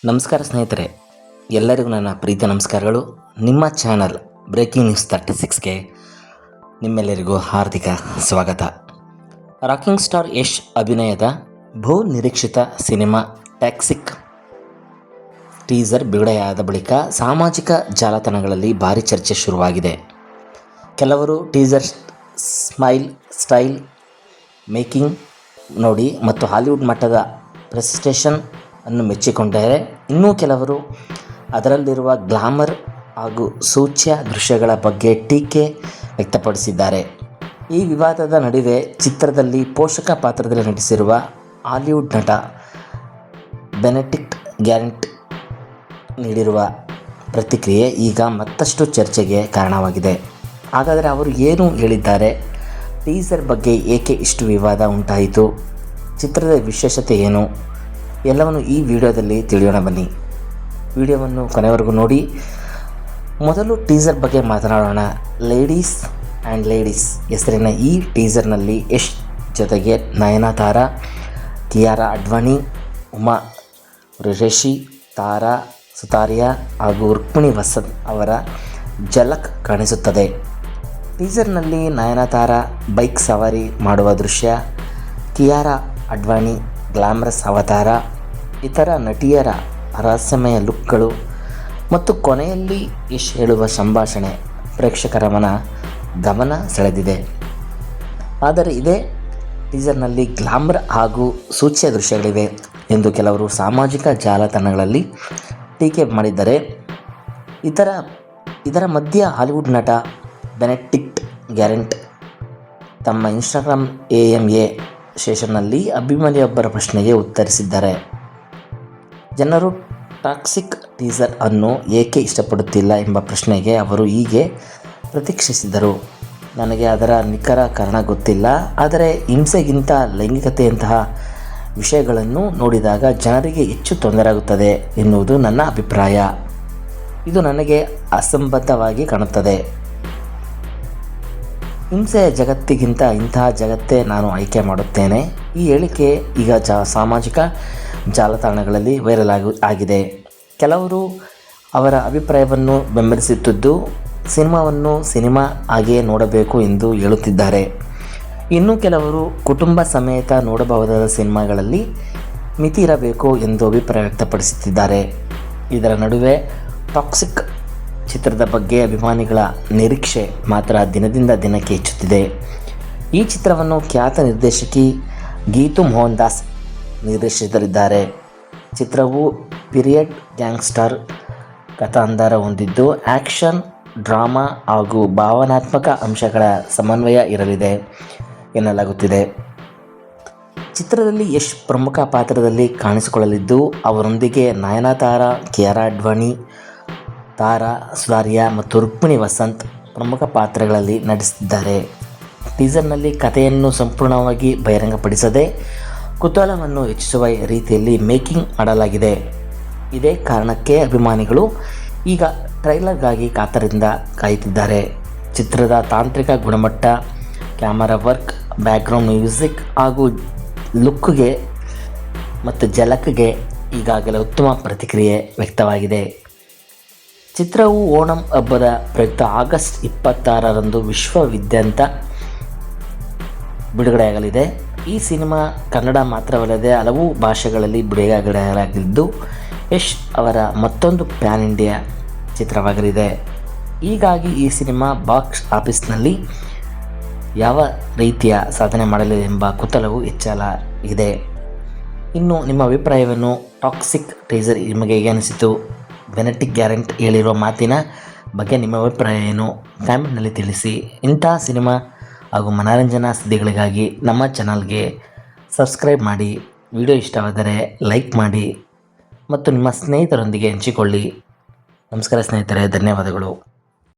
ನಮಸ್ಕಾರ ಸ್ನೇಹಿತರೆ, ಎಲ್ಲರಿಗೂ ನನ್ನ ಪ್ರೀತಿ ನಮಸ್ಕಾರಗಳು. ನಿಮ್ಮ ಚಾನಲ್ ಬ್ರೇಕಿಂಗ್ ನ್ಯೂಸ್ 36ಗೆ ನಿಮ್ಮೆಲ್ಲರಿಗೂ ಹಾರ್ದಿಕ ಸ್ವಾಗತ. ರಾಕಿಂಗ್ ಸ್ಟಾರ್ ಯಶ್ ಅಭಿನಯದ ಬಹು ನಿರೀಕ್ಷಿತ ಸಿನಿಮಾ ಟಾಕ್ಸಿಕ್ ಟೀಸರ್ ಬಿಡುಗಡೆಯಾದ ಬಳಿಕ ಸಾಮಾಜಿಕ ಜಾಲತಾಣಗಳಲ್ಲಿ ಭಾರಿ ಚರ್ಚೆ ಶುರುವಾಗಿದೆ. ಕೆಲವರು ಟೀಸರ್ ಸ್ಟೈಲ್ ಮೇಕಿಂಗ್ ನೋಡಿ ಮತ್ತು ಹಾಲಿವುಡ್ ಮಟ್ಟದ ಪ್ರೆಸೆಂಟೇಷನ್ ಅನ್ನು ಮೆಚ್ಚಿಕೊಂಡರೆ, ಇನ್ನೂ ಕೆಲವರು ಅದರಲ್ಲಿರುವ ಗ್ಲಾಮರ್ ಹಾಗೂ ಸೂಚ್ಯ ದೃಶ್ಯಗಳ ಬಗ್ಗೆ ಟೀಕೆ ವ್ಯಕ್ತಪಡಿಸಿದ್ದಾರೆ. ಈ ವಿವಾದದ ನಡುವೆ ಚಿತ್ರದಲ್ಲಿ ಪೋಷಕ ಪಾತ್ರದಲ್ಲಿ ನಟಿಸಿರುವ ಹಾಲಿವುಡ್ ನಟ ಬೆನೆಡಿಕ್ಟ್ ಗ್ಯಾರೆಂಟ್ ನೀಡಿರುವ ಪ್ರತಿಕ್ರಿಯೆ ಈಗ ಮತ್ತಷ್ಟು ಚರ್ಚೆಗೆ ಕಾರಣವಾಗಿದೆ. ಹಾಗಾದರೆ ಅವರು ಏನು ಹೇಳಿದ್ದಾರೆ? ಟೀಸರ್ ಬಗ್ಗೆ ಏಕೆ ಇಷ್ಟು ವಿವಾದ ಉಂಟಾಯಿತು? ಚಿತ್ರದ ವಿಶೇಷತೆ ಏನು? ಎಲ್ಲವನ್ನು ಈ ವಿಡಿಯೋದಲ್ಲಿ ತಿಳಿಯೋಣ. ಬನ್ನಿ, ವಿಡಿಯೋವನ್ನು ಕೊನೆವರೆಗೂ ನೋಡಿ. ಮೊದಲು ಟೀಸರ್ ಬಗ್ಗೆ ಮಾತನಾಡೋಣ. ಲೇಡೀಸ್ ಹೆಸರಿನ ಈ ಟೀಸರ್ನಲ್ಲಿ ಯಶ್ ಜೊತೆಗೆ ನಯನತಾರಾ, ಕಿಯಾರಾ ಅಡ್ವಾಣಿ, ಉಮಾ ಋಷಿ, ತಾರಾ ಸುತಾರಿಯಾ ಹಾಗೂ ರುಕ್ಮಿಣಿ ವಸಂತ್ ಅವರ ಝಲಕ್ ಕಾಣಿಸುತ್ತದೆ. ಟೀಸರ್ನಲ್ಲಿ ನಯನತಾರಾ ಬೈಕ್ ಸವಾರಿ ಮಾಡುವ ದೃಶ್ಯ, ಕಿಯಾರಾ ಅಡ್ವಾಣಿ ಗ್ಲಾಮರಸ್ ಅವತಾರ, ಇತರ ನಟಿಯರ ರಹಸ್ಯಮಯ ಲುಕ್ಗಳು ಮತ್ತು ಕೊನೆಯಲ್ಲಿ ಯಶ್ ಹೇಳುವ ಸಂಭಾಷಣೆ ಪ್ರೇಕ್ಷಕರ ಗಮನ ಸೆಳೆದಿದೆ. ಆದರೆ ಇದೇ ಟೀಸರ್ನಲ್ಲಿ ಗ್ಲಾಮರ್ ಹಾಗೂ ಸೂಚ್ಯ ದೃಶ್ಯಗಳಿವೆ ಎಂದು ಕೆಲವರು ಸಾಮಾಜಿಕ ಜಾಲತಾಣಗಳಲ್ಲಿ ಟೀಕೆ ಮಾಡಿದ್ದಾರೆ. ಇದರ ಮಧ್ಯೆ ಹಾಲಿವುಡ್ ನಟ ಬೆನೆಡಿಕ್ಟ್ ಗ್ಯಾರೆಂಟ್ ತಮ್ಮ ಇನ್ಸ್ಟಾಗ್ರಾಮ್ AMA ಸೆಷನ್ನಲ್ಲಿ ಅಭಿಮಾನಿಯೊಬ್ಬರ ಪ್ರಶ್ನೆಗೆ ಉತ್ತರಿಸಿದ್ದಾರೆ. ಜನರು ಟಾಕ್ಸಿಕ್ ಟೀಸರ್ ಅನ್ನು ಏಕೆ ಇಷ್ಟಪಡುತ್ತಿಲ್ಲ ಎಂಬ ಪ್ರಶ್ನೆಗೆ ಅವರು ಹೀಗೆ ಪ್ರತಿಕ್ರಿಯಿಸಿದರು. ನನಗೆ ಅದರ ನಿಖರ ಕಾರಣ ಗೊತ್ತಿಲ್ಲ, ಆದರೆ ಹಿಂಸೆಗಿಂತ ಲೈಂಗಿಕತೆಯಂತಹ ವಿಷಯಗಳನ್ನು ನೋಡಿದಾಗ ಜನರಿಗೆ ಹೆಚ್ಚು ತೊಂದರೆಯಾಗುತ್ತದೆ ಎನ್ನುವುದು ನನ್ನ ಅಭಿಪ್ರಾಯ. ಇದು ನನಗೆ ಅಸಂಬದ್ಧವಾಗಿ ಕಾಣುತ್ತದೆ. ಹಿಂಸೆಯ ಜಗತ್ತಿಗಿಂತ ಇಂತಹ ಜಗತ್ತೇ ನಾನು ಆಯ್ಕೆ ಮಾಡುತ್ತೇನೆ. ಈ ಹೇಳಿಕೆ ಈಗ ಸಾಮಾಜಿಕ ಜಾಲತಾಣಗಳಲ್ಲಿ ವೈರಲ್ ಆಗಿದೆ. ಕೆಲವರು ಅವರ ಅಭಿಪ್ರಾಯವನ್ನು ಬೆಂಬಲಿಸುತ್ತಿದ್ದು, ಸಿನಿಮಾವನ್ನು ಸಿನಿಮಾ ಹಾಗೆಯೇ ನೋಡಬೇಕು ಎಂದು ಹೇಳುತ್ತಿದ್ದಾರೆ. ಇನ್ನು ಕೆಲವರು ಕುಟುಂಬ ಸಮೇತ ನೋಡಬಹುದಾದ ಸಿನಿಮಾಗಳಲ್ಲಿ ಮಿತಿ ಇರಬೇಕು ಎಂದು ಅಭಿಪ್ರಾಯ ವ್ಯಕ್ತಪಡಿಸುತ್ತಿದ್ದಾರೆ. ಇದರ ನಡುವೆ ಟಾಕ್ಸಿಕ್ ಚಿತ್ರದ ಬಗ್ಗೆ ಅಭಿಮಾನಿಗಳ ನಿರೀಕ್ಷೆ ಮಾತ್ರ ದಿನದಿಂದ ದಿನಕ್ಕೆ ಹೆಚ್ಚುತ್ತಿದೆ. ಈ ಚಿತ್ರವನ್ನು ಖ್ಯಾತ ನಿರ್ದೇಶಕಿ ಗೀತು ಮೋಹನ್ ದಾಸ್ ನಿರ್ದೇಶಿಸಲಿದ್ದಾರೆ. ಚಿತ್ರವು ಪೀರಿಯಡ್ ಗ್ಯಾಂಗ್ಸ್ಟರ್ ಕಥಾಂತರ ಹೊಂದಿದ್ದು, ಆ್ಯಕ್ಷನ್, ಡ್ರಾಮಾ ಹಾಗೂ ಭಾವನಾತ್ಮಕ ಅಂಶಗಳ ಸಮನ್ವಯ ಇರಲಿದೆ ಎನ್ನಲಾಗುತ್ತಿದೆ. ಚಿತ್ರದಲ್ಲಿ ಯಶ್ ಪ್ರಮುಖ ಪಾತ್ರದಲ್ಲಿ ಕಾಣಿಸಿಕೊಳ್ಳಲಿದ್ದು, ಅವರೊಂದಿಗೆ ನಯನತಾರಾ, ಕಿಯಾರಾ ಅಡ್ವಾಣಿ, ತಾರಾ ಸುತಾರಿಯಾ ಮತ್ತು ರುಕ್ಮಿಣಿ ವಸಂತ್ ಪ್ರಮುಖ ಪಾತ್ರಗಳಲ್ಲಿ ನಟಿಸಿದ್ದಾರೆ. ಟೀಸರ್ನಲ್ಲಿ ಕಥೆಯನ್ನು ಸಂಪೂರ್ಣವಾಗಿ ಬಹಿರಂಗಪಡಿಸದೆ ಕುತೂಹಲವನ್ನು ಹೆಚ್ಚಿಸುವ ರೀತಿಯಲ್ಲಿ ಮೇಕಿಂಗ್ ಮಾಡಲಾಗಿದೆ. ಇದೇ ಕಾರಣಕ್ಕೆ ಅಭಿಮಾನಿಗಳು ಈಗ ಟ್ರೈಲರ್ಗಾಗಿ ಕಾತರದಿಂದ ಕಾಯುತ್ತಿದ್ದಾರೆ. ಚಿತ್ರದ ತಾಂತ್ರಿಕ ಗುಣಮಟ್ಟ, ಕ್ಯಾಮರಾ ವರ್ಕ್, ಬ್ಯಾಕ್ಗ್ರೌಂಡ್ ಮ್ಯೂಸಿಕ್ ಹಾಗೂ ಲುಕ್ಗೆ ಮತ್ತು ಝಲಕ್ಗೆ ಈಗಾಗಲೇ ಉತ್ತಮ ಪ್ರತಿಕ್ರಿಯೆ ವ್ಯಕ್ತವಾಗಿದೆ. ಚಿತ್ರವು ಓಣಂ ಹಬ್ಬದ ಪ್ರಯುಕ್ತ ಆಗಸ್ಟ್ 26ರಂದು ವಿಶ್ವದಾದ್ಯಂತ ಬಿಡುಗಡೆಯಾಗಲಿದೆ. ಈ ಸಿನಿಮಾ ಕನ್ನಡ ಮಾತ್ರವಲ್ಲದೆ ಹಲವು ಭಾಷೆಗಳಲ್ಲಿ ಬಿಡುಗಡೆಯಾಗಲಿದ್ದು, ಯಶ್ ಅವರ ಮತ್ತೊಂದು ಪ್ಯಾನ್ ಇಂಡಿಯಾ ಚಿತ್ರವಾಗಲಿದೆ. ಹೀಗಾಗಿ ಈ ಸಿನಿಮಾ ಬಾಕ್ಸ್ ಆಫೀಸ್ನಲ್ಲಿ ಯಾವ ರೀತಿಯ ಸಾಧನೆ ಮಾಡಲಿದೆ ಎಂಬ ಕುತೂಹಲವು ಹೆಚ್ಚಾಗಿದೆ. ಇನ್ನು ನಿಮ್ಮ ಅಭಿಪ್ರಾಯವನ್ನು ಟಾಕ್ಸಿಕ್ ಟೀಸರ್ ನಿಮಗೆ ಹೇಗೆ ಅನಿಸಿತು? ಬೆನೆಡಿಕ್ಟ್ ಗ್ಯಾರೆಂಟ್ ಹೇಳಿರುವ ಮಾತಿನ ಬಗ್ಗೆ ನಿಮ್ಮ ಅಭಿಪ್ರಾಯ ಏನು? ಕಾಮೆಂಟ್ನಲ್ಲಿ ತಿಳಿಸಿ. ಇಂತಹ ಸಿನಿಮಾ ಹಾಗೂ ಮನೋರಂಜನಾ ಸುದ್ದಿಗಳಿಗಾಗಿ ನಮ್ಮ ಚಾನಲ್ಗೆ ಸಬ್ಸ್ಕ್ರೈಬ್ ಮಾಡಿ. ವಿಡಿಯೋ ಇಷ್ಟವಾದರೆ ಲೈಕ್ ಮಾಡಿ ಮತ್ತು ನಿಮ್ಮ ಸ್ನೇಹಿತರೊಂದಿಗೆ ಹಂಚಿಕೊಳ್ಳಿ. ನಮಸ್ಕಾರ ಸ್ನೇಹಿತರೆ, ಧನ್ಯವಾದಗಳು.